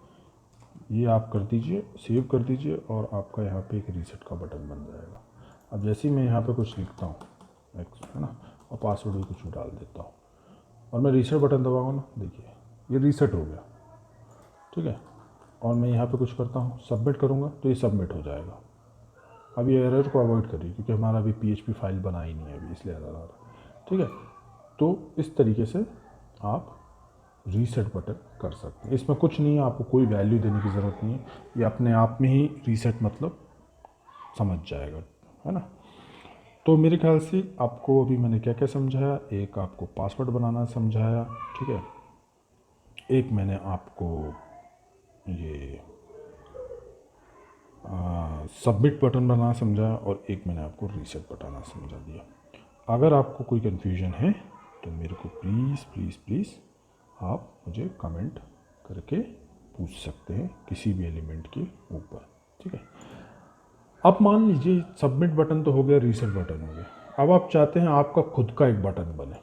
ये आप कर दीजिए, सेव कर दीजिए, और आपका यहाँ पे एक रीसेट का बटन बन जाएगा। अब जैसे ही मैं यहाँ पे कुछ लिखता हूँ एक्स, है ना, और पासवर्ड भी कुछ डाल देता हूँ, और मैं रीसेट बटन दबाऊँ ना, देखिए ये रीसेट हो गया। ठीक है, और मैं यहाँ पे कुछ करता हूँ, सबमिट करूँगा तो ये सबमिट हो जाएगा। अब ये एरर को अवॉइड करिए, क्योंकि हमारा अभी PHP फाइल बनाई नहीं है अभी, इसलिए एरर आ रहा है। ठीक है, तो इस तरीके से आप रीसेट बटन कर सकते हैं। इसमें कुछ नहीं है, आपको कोई वैल्यू देने की ज़रूरत नहीं है, ये अपने आप में ही रीसेट मतलब समझ जाएगा, है ना। तो मेरे ख्याल से आपको अभी मैंने क्या क्या समझाया, एक आपको पासवर्ड बनाना समझाया, ठीक है, एक मैंने आपको ये सबमिट बटन बनाना समझाया, और एक मैंने आपको रीसेट बताना समझा दिया। अगर आपको कोई कन्फ्यूजन है तो मेरे को प्लीज़ प्लीज़ प्लीज़ आप मुझे कमेंट करके पूछ सकते हैं किसी भी एलिमेंट के ऊपर। ठीक है, अब मान लीजिए सबमिट बटन तो हो गया, रीसेट बटन हो गया, अब आप चाहते हैं आपका खुद का एक बटन बने।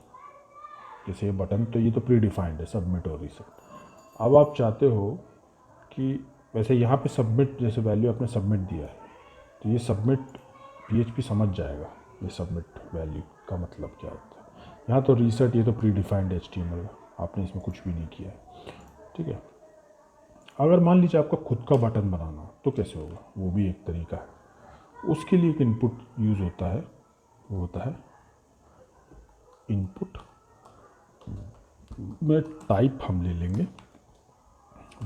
जैसे ये बटन तो ये तो प्री डिफाइंड है, सबमिट और रीसेट। अब आप चाहते हो कि वैसे यहाँ पे सबमिट, जैसे वैल्यू आपने सबमिट दिया है, तो ये सबमिट PHP समझ जाएगा ये सबमिट वैल्यू का मतलब क्या होता है। यहाँ तो रीसेट, ये तो प्री डिफाइंड HTML है, आपने इसमें कुछ भी नहीं किया है। ठीक है, अगर मान लीजिए आपका खुद का बटन बनाना हो तो कैसे होगा, वो भी एक तरीका है। उसके लिए एक इनपुट यूज़ होता है, वो होता है इनपुट में टाइप हम ले लेंगे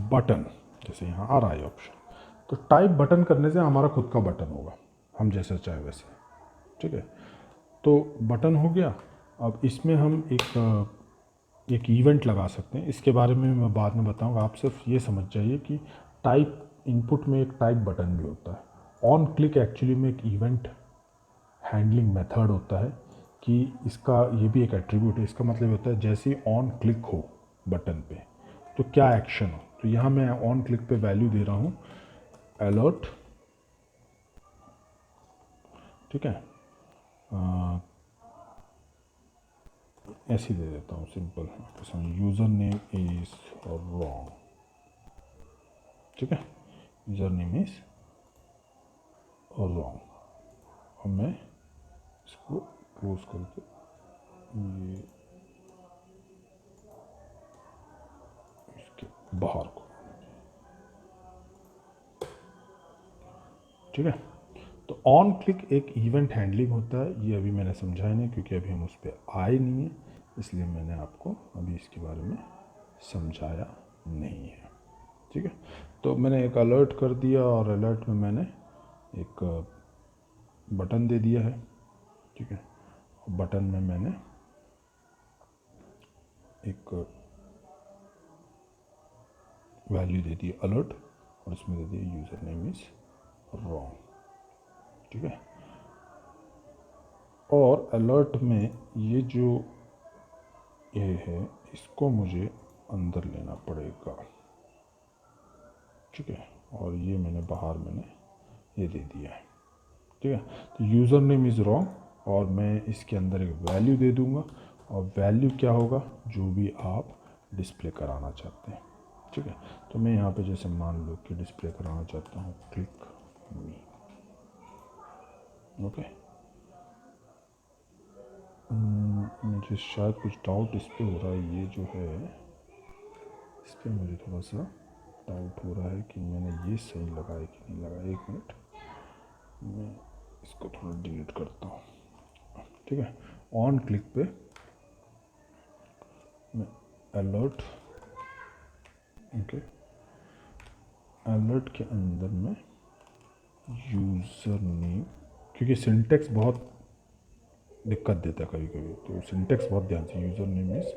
बटन, जैसे यहाँ आ रहा है ऑप्शन, तो टाइप बटन करने से हमारा खुद का बटन होगा, हम जैसा चाहे वैसे। ठीक है, तो बटन हो गया। अब इसमें हम एक इवेंट लगा सकते हैं, इसके बारे में मैं बाद में बताऊंगा। आप सिर्फ ये समझ जाइए कि टाइप इनपुट में एक टाइप बटन भी होता है। ऑन क्लिक एक्चुअली में एक इवेंट हैंडलिंग मेथड होता है, कि इसका ये भी एक एट्रीब्यूट है। इसका मतलब होता है जैसे ही ऑन क्लिक हो बटन पे तो क्या एक्शन हो। तो यहाँ मैं ऑन क्लिक पे वैल्यू दे रहा हूँ अलर्ट। ठीक है, ऐसे ही दे देता हूँ simple, user name is wrong. ठीक है, यूज़र नेम इज़ रॉन्ग। और मैं इसको क्लोज करके ये इसके बाहर को। ठीक है, तो ऑन क्लिक एक इवेंट हैंडलिंग होता है, ये अभी मैंने समझाया नहीं क्योंकि अभी हम उस पर आए नहीं है, इसलिए मैंने आपको अभी इसके बारे में समझाया नहीं है। ठीक है, तो मैंने एक अलर्ट कर दिया, और अलर्ट में मैंने एक बटन दे दिया है। ठीक है, बटन में मैंने एक वैल्यू दे दी अलर्ट और इसमें दे दिया यूज़र नेम इज़ रॉन्ग, ठीक है। और अलर्ट में ये जो ये है इसको मुझे अंदर लेना पड़ेगा, ठीक है। और ये मैंने बाहर ये दे दिया है, ठीक है। तो यूज़र नेम इज़ रॉन्ग और मैं इसके अंदर एक वैल्यू दे दूंगा और वैल्यू क्या होगा, जो भी आप डिस्प्ले कराना चाहते हैं, ठीक है। तो मैं यहाँ पे जैसे मान लो कि डिस्प्ले कराना चाहता हूँ क्लिक मी, ओके। मुझे शायद कुछ डाउट इस पर हो रहा है, ये जो है इस पर मुझे थोड़ा सा डाउट हो रहा है कि मैंने ये सही लगाया कि नहीं लगाया। एक मिनट, मैं इसको थोड़ा डिलीट करता हूँ, ठीक है। ऑन क्लिक पे मैं अलर्ट, ओके, अलर्ट के अंदर में यूज़र नेम, क्योंकि सिंटेक्स बहुत दिक्कत देता है कभी कभी, तो सिंटेक्स बहुत ध्यान से, यूज़र नेम इज़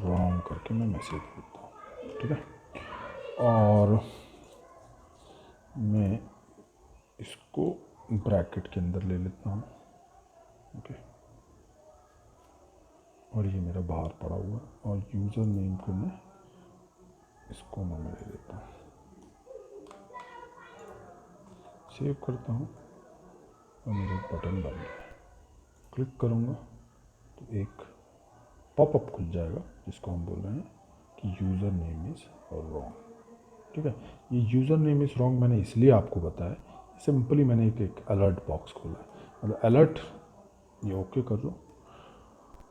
रॉन्ग करके मैं मैसेज देता हूँ, ठीक है। और मैं इसको ब्रैकेट के अंदर ले लेता हूँ, ओके। और ये मेरा बाहर पड़ा हुआ है और यूज़र नेम को मैं इसको मैं ले लेता हूँ, सेव करता हूँ और मेरा बटन बन गया। क्लिक करूँगा तो एक पॉपअप खुल जाएगा जिसको हम बोल रहे हैं कि यूज़र नेम इज़ रॉन्ग, ठीक है। ये यूज़र नेम इज़ रॉन्ग मैंने इसलिए आपको बताया, सिंपली मैंने एक अलर्ट बॉक्स खोला है, मतलब अलर्ट ये ओके कर लो।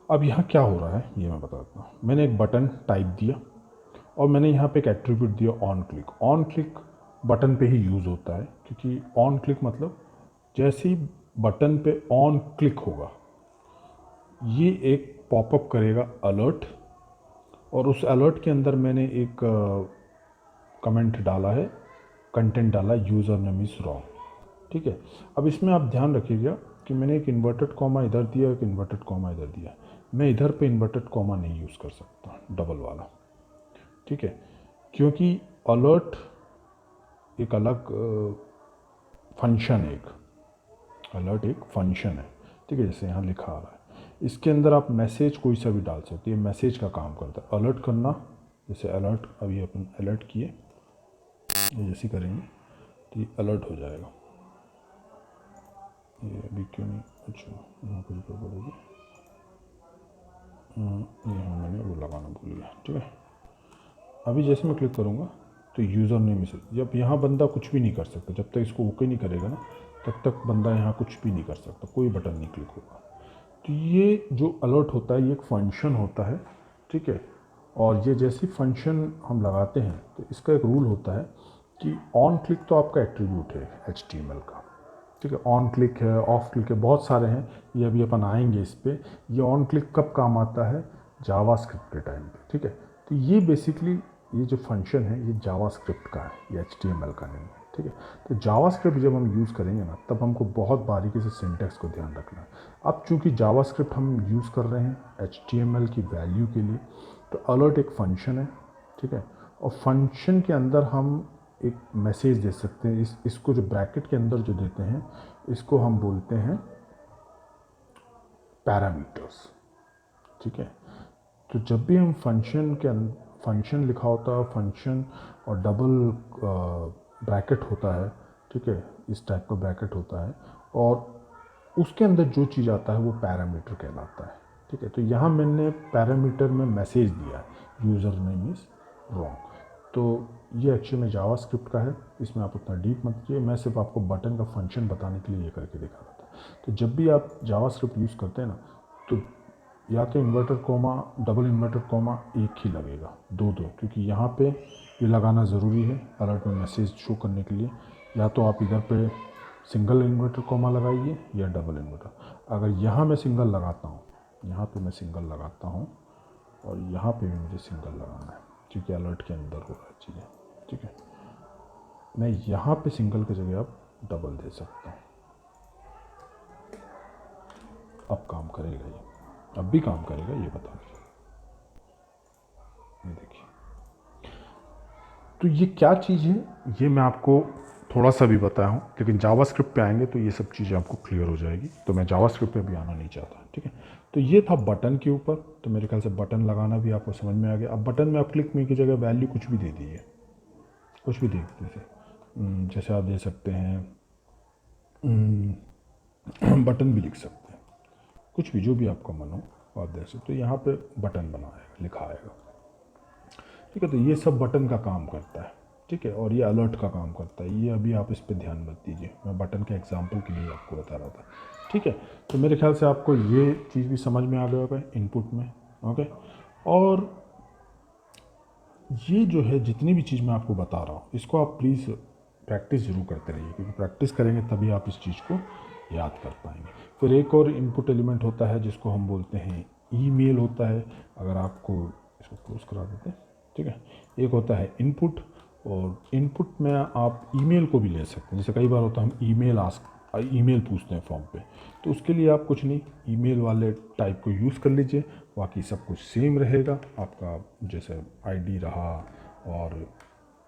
अब यहाँ क्या हो रहा है ये मैं बताता हूँ। मैंने एक बटन टाइप दिया और मैंने यहाँ पे एक एट्रीब्यूट दिया on click. On click button पे ही यूज़ होता है, क्योंकि ऑन क्लिक मतलब जैसे ही बटन पे ऑन क्लिक होगा ये एक पॉपअप करेगा अलर्ट, और उस अलर्ट के अंदर मैंने एक कमेंट डाला है, कंटेंट डाला यूज़र नेम इज़ रॉन्ग, ठीक है। अब इसमें आप ध्यान रखिएगा कि मैंने एक इन्वर्टेड कॉमा इधर दिया, एक इन्वर्टेड कॉमा इधर दिया। मैं इधर पे इन्वर्टेड कॉमा नहीं यूज़ कर सकता, डबल वाला, ठीक है, क्योंकि अलर्ट एक अलग फंक्शन है, एक अलर्ट एक फंक्शन है, ठीक है। जैसे यहाँ लिखा आ रहा है, इसके अंदर आप मैसेज कोई सा भी डाल सकते हैं, मैसेज का काम करता है अलर्ट करना। जैसे अलर्ट अभी अपन अलर्ट किए, ये जैसे करेंगे तो ये अलर्ट हो जाएगा। ये अभी क्यों नहीं, अच्छा यहाँ कुछ गड़बड़ होगी, यहाँ मैंने वो लगाना भूल गया, ठीक है। अभी जैसे मैं क्लिक करूँगा तो यूज़र नेम इसे, जब यहाँ बंदा कुछ भी नहीं कर सकता, जब तक इसको ओके नहीं करेगा ना तब तक बंदा यहाँ कुछ भी नहीं कर सकता, कोई बटन नहीं क्लिक होगा। तो ये जो अलर्ट होता है ये एक फंक्शन होता है, ठीक है। और ये जैसी फंक्शन हम लगाते हैं तो इसका एक रूल होता है कि ऑन क्लिक तो आपका एट्रीब्यूट है HTML का, ठीक है। ऑन क्लिक है, ऑफ क्लिक है, बहुत सारे हैं, ये अभी अपन आएंगे इस पर। ये ऑन क्लिक कब काम आता है, जावास्क्रिप्ट के टाइम पे, ठीक है। तो ये बेसिकली ये जो फंक्शन है ये जावास्क्रिप्ट का है, ये HTML का नहीं है, ठीक है। तो जावास्क्रिप्ट जब हम यूज़ करेंगे ना तब हमको बहुत बारीकी से सिंटेक्स को ध्यान रखना है। अब चूंकि जावास्क्रिप्ट हम यूज़ कर रहे हैं HTML की वैल्यू के लिए, तो अलर्ट एक फंक्शन है, ठीक है। और फंक्शन के अंदर हम एक मैसेज दे सकते हैं, इसको जो ब्रैकेट के अंदर जो देते हैं इसको हम बोलते हैं पैरामीटर्स, ठीक है। तो जब भी हम फंक्शन लिखा होता है, फंक्शन और डबल ब्रैकेट होता है, ठीक है, इस टाइप का ब्रैकेट होता है और उसके अंदर जो चीज़ आता है वो पैरामीटर कहलाता है, ठीक है। तो यहाँ मैंने पैरामीटर में मैसेज दिया है यूज़र नेम इज़ रॉन्ग। तो ये एक्चुअली में जावास्क्रिप्ट का है, इसमें आप उतना डीप मत कीजिए, मैं सिर्फ आपको बटन का फंक्शन बताने के लिए ये करके दिखा रहा था। तो जब भी आप जावास्क्रिप्ट यूज़ करते हैं ना तो या तो inverter comma, double inverter comma एक ही लगेगा, दो, क्योंकि यहाँ पे ये लगाना ज़रूरी है अलर्ट में मैसेज शो करने के लिए। या तो आप इधर पे सिंगल इन्वर्टर कोमा लगाइए या डबल इन्वर्टर। अगर यहाँ मैं सिंगल लगाता हूँ, यहाँ पे मैं सिंगल लगाता हूँ और यहाँ पे भी मुझे सिंगल लगाना है क्योंकि अलर्ट के अंदर हो रहा है चीज़ें, ठीक है। मैं यहाँ पे सिंगल की जगह आप डबल दे सकता हूँ, अब काम करेगा ये, अब भी काम करेगा ये बता रहे, ये देखिए। तो ये क्या चीज़ है ये मैं आपको थोड़ा सा भी बताया हूँ, लेकिन जावास्क्रिप्ट पे आएंगे तो ये सब चीज़ें आपको क्लियर हो जाएगी। तो मैं जावास्क्रिप्ट पे भी आना नहीं चाहता, ठीक है। तो ये था बटन के ऊपर। तो मेरे ख्याल से बटन लगाना भी आपको समझ में आ गया। अब बटन में आप क्लिक में की जगह वैल्यू कुछ भी दे दीजिए, कुछ भी दे दीजिए। जैसे आप दे सकते हैं बटन भी लिख सकते हैं, कुछ भी जो भी आपका मन हो आप दे सकते। तो यहाँ पे बटन बना आएगा, लिखा आएगा, ठीक है। तो ये सब बटन का काम करता है, ठीक है। और ये अलर्ट का काम करता है। ये अभी आप इस पर ध्यान मत दीजिए, मैं बटन के एग्जांपल के लिए आपको बता रहा था, ठीक है। तो मेरे ख्याल से आपको ये चीज़ भी समझ में आ गया होगा इनपुट में, ओके। और ये जो है जितनी भी चीज़ मैं आपको बता रहा हूँ इसको आप प्लीज़ प्रैक्टिस ज़रूर करते रहिए, क्योंकि प्रैक्टिस करेंगे तभी आप इस चीज़ को याद कर पाएंगे। फिर एक और इनपुट एलिमेंट होता है जिसको हम बोलते हैं ईमेल होता है। अगर आपको इसको क्लोज करा देते हैं, ठीक है। एक होता है इनपुट, और इनपुट में आप ईमेल को भी ले सकते हैं। जैसे कई बार होता है हम ईमेल पूछते हैं फॉर्म पे, तो उसके लिए आप कुछ नहीं, ईमेल वाले टाइप को यूज़ कर लीजिए, बाकी सब कुछ सेम रहेगा आपका। जैसे आईडी रहा और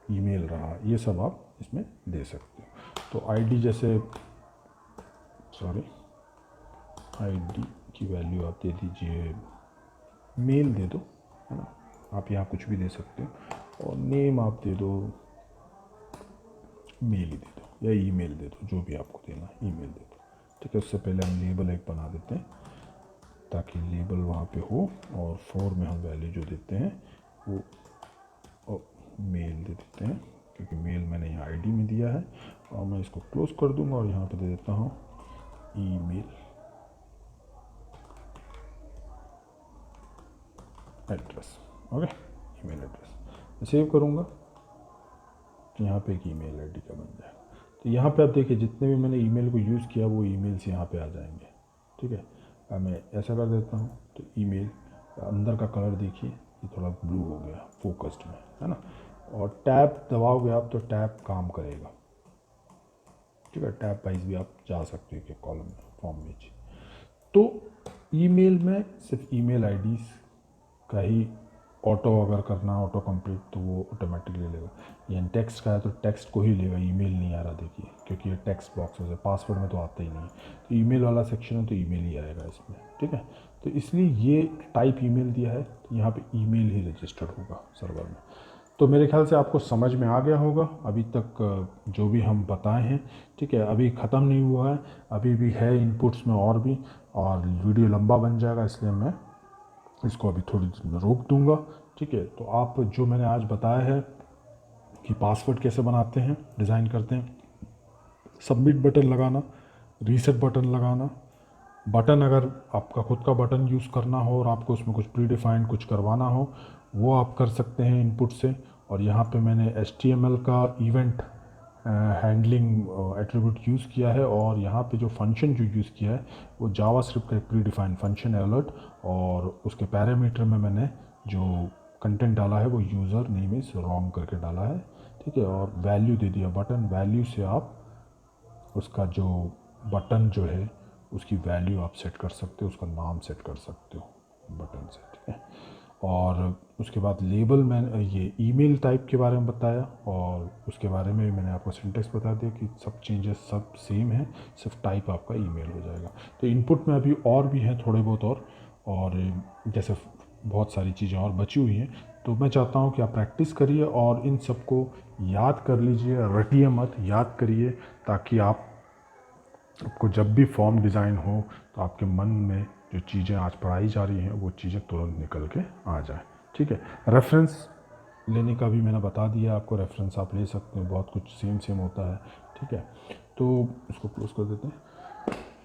ईमेल रहा, ये सब आप इसमें दे सकते हो। तो आईडी जैसे आईडी की वैल्यू आप दे दीजिए, मेल दे दो, है ना। आप यहाँ कुछ भी दे सकते हो। और नेम आप दे दो, मेल ही दे दो या ईमेल दे दो, जो भी आपको देना है ईमेल दे दो, ठीक है। उससे पहले हम लेबल एक बना देते हैं ताकि लेबल वहाँ पे हो, और फॉर में हम वैल्यू जो देते हैं वो मेल दे देते हैं, क्योंकि मेल मैंने यहाँ आईडी में दिया है। और मैं इसको क्लोज कर दूंगा और यहाँ पे दे देता हूँ email address, okay. Email address मैं सेव करूँगा तो यहाँ पे एक ईमेल आईडी का बन जाएगा। तो यहाँ पे आप देखिए जितने भी मैंने ईमेल को यूज़ किया वो ईमेल्स यहाँ पे आ जाएंगे, ठीक है। अब मैं ऐसा कर देता हूँ तो ईमेल अंदर का कलर देखिए ये थोड़ा ब्लू हो गया फोकस्ड में, है ना। और टैब दबाओगे आप तो टैब काम करेगा, ठीक है। टैब वाइज भी आप जा सकते हो कि कॉलम में फॉर्म में। तो ईमेल में सिर्फ ईमेल आईडीज़ का ही ऑटो अगर करना ऑटो कंप्लीट तो वो ऑटोमेटिकली लेगा। ये टेक्स्ट का है तो टेक्स्ट को ही लेगा, ईमेल नहीं आ रहा देखिए, क्योंकि ये टेक्स्ट बॉक्स है, पासवर्ड में तो आता ही नहीं। तो ईमेल वाला सेक्शन है तो ईमेल ही आएगा इसमें, ठीक है। तो इसलिए ये टाइप ईमेल दिया है तो यहाँ पे ईमेल ही रजिस्टर्ड होगा सर्वर में। तो मेरे ख्याल से आपको समझ में आ गया होगा अभी तक जो भी हम बताए हैं, ठीक है। अभी ख़त्म नहीं हुआ है, अभी भी है इनपुट्स में और भी, और वीडियो लंबा बन जाएगा, इसलिए मैं इसको अभी थोड़ी देर में रोक दूंगा, ठीक है। तो आप जो मैंने आज बताया है कि पासवर्ड कैसे बनाते हैं, डिज़ाइन करते हैं, सबमिट बटन लगाना, रीसेट बटन लगाना, बटन अगर आपका खुद का बटन यूज़ करना हो और आपको उसमें कुछ प्री डिफाइंड कुछ करवाना हो वो आप कर सकते हैं इनपुट से। और यहाँ पे मैंने HTML का इवेंट हैंडलिंग एट्रीब्यूट यूज़ किया है, और यहाँ पे जो फंक्शन जो यूज़ किया है वो जावास्क्रिप्ट का एक प्री डिफाइंड फंक्शन है अलर्ट, और उसके पैरामीटर में मैंने जो कंटेंट डाला है वो यूज़र नेम इज़ रॉन्ग करके डाला है, ठीक है। और वैल्यू दे दिया बटन, वैल्यू से आप उसका जो बटन जो है उसकी वैल्यू आप सेट कर सकते हो, उसका नाम सेट कर सकते हो बटन से, ठीक है। और उसके बाद लेबल में ये ईमेल टाइप के बारे में बताया, और उसके बारे में भी मैंने आपको सिंटेक्स बता दिया कि सब चेंजेस सब सेम है, सिर्फ टाइप आपका ईमेल हो जाएगा। तो इनपुट में अभी और भी हैं थोड़े बहुत, और जैसे बहुत सारी चीज़ें और बची हुई हैं। तो मैं चाहता हूँ कि आप प्रैक्टिस करिए और इन सबको याद कर लीजिए, रटिए मत, याद करिए, ताकि आपको जब भी फॉर्म डिज़ाइन हो तो आपके मन में जो चीज़ें आज पढ़ाई जा रही हैं वो चीज़ें तुरंत निकल के आ जाए, ठीक है। रेफरेंस लेने का भी मैंने बता दिया आपको, रेफरेंस आप ले सकते हैं, बहुत कुछ सेम होता है, ठीक है। तो इसको क्लोज कर देते हैं।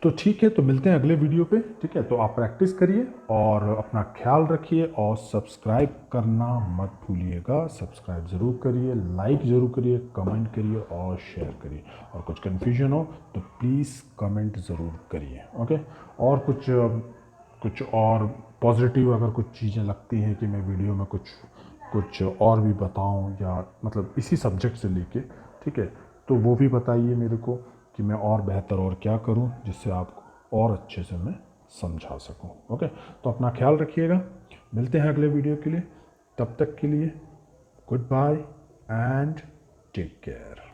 तो ठीक है, तो मिलते हैं अगले वीडियो पे, ठीक है। तो आप प्रैक्टिस करिए और अपना ख्याल रखिए, और सब्सक्राइब करना मत भूलिएगा। सब्सक्राइब ज़रूर करिए, लाइक ज़रूर करिए, कमेंट करिए और शेयर करिए। और कुछ कन्फ्यूजन हो तो प्लीज़ कमेंट ज़रूर करिए, ओके। और कुछ और पॉजिटिव अगर कुछ चीज़ें लगती हैं कि मैं वीडियो में कुछ और भी बताऊं, या मतलब इसी सब्जेक्ट से लेके, ठीक है, तो वो भी बताइए मेरे को कि मैं और बेहतर और क्या करूं जिससे आपको और अच्छे से मैं समझा सकूं, ओके। तो अपना ख्याल रखिएगा, मिलते हैं अगले वीडियो के लिए, तब तक के लिए good bye. and take care.